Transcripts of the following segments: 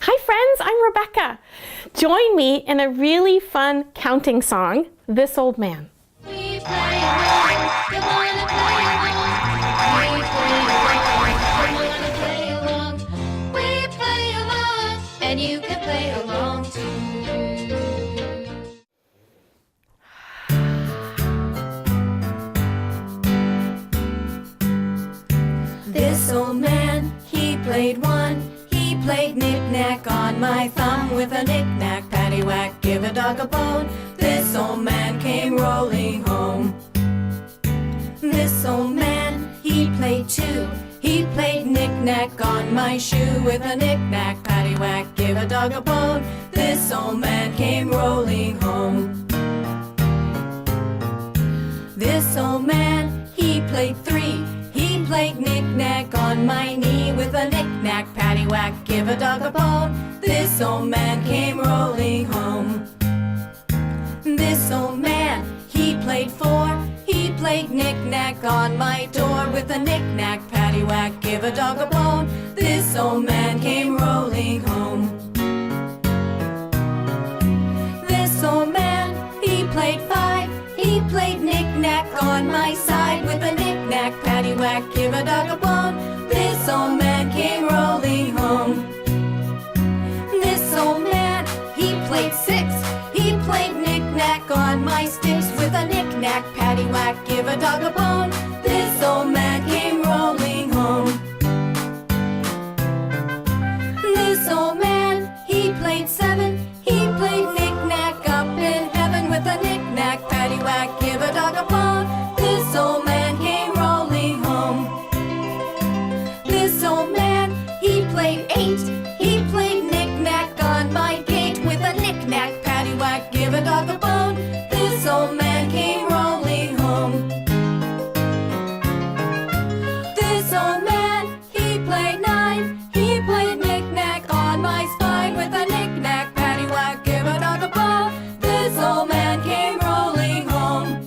Hi friends, I'm Rebecca. Join me in a really fun counting song, This Old Man. We play along, you wanna play along. We play along, you wanna play along. We play along, and you can play along too. This old man, he played one. He played knick-knack on my thumb with a knick-knack, paddywhack, give a dog a bone. This old man came rolling home. This old man, he played two. He played knick-knack on my shoe with a knick-knack, paddywhack, give a dog a bone. This old man came rolling home. This old man, he played three. He played knick-knack on my knee with a knick-knack, paddywhack, give a dog a bone. This old man came rolling home. This old man, he played four. He played knick-knack on my door with a knick-knack, paddywhack, give a dog a bone. This old man came rolling home. This old man, he played five. He played knick-knack on my side with a knick-knack, paddywhack, give a dog a bone. This old man came rolling home. This old man, he played six. He played knick-knack on my sticks with a knick-knack, paddywhack, give a dog a bone. This old man came rolling home. This old man, he played seven. He played knick-knack up in heaven with a knick-knack, paddywhack, give a dog a bone. This old man came rolling home. This old man, he played eight. He played knick-knack on my gate with a knick-knack, paddywhack, give a dog a bone. This old man came rolling home. This old man, he played nine. He played knick-knack on my spine with a knick-knack, paddywhack, give a dog a bone. This old man came rolling home.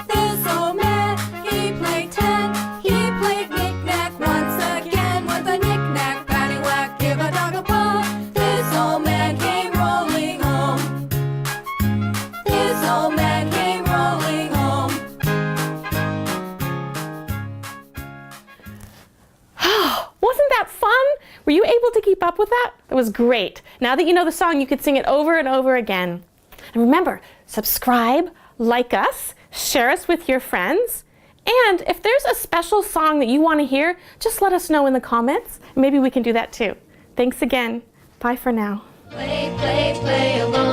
This old man, he played 10. He played knick-knack once again with a knick-knack, paddywhack, give a dog a bone. This old man came rolling home. This old man came rolling home. Wasn't that fun? Were you able to keep up with that? It was great. Now that you know the song, you could sing it over and over again. And remember, subscribe, like us, share us with your friends. And if there's a special song that you want to hear, just let us know in the comments. Maybe we can do that too. Thanks again. Bye for now. Play, play, play along.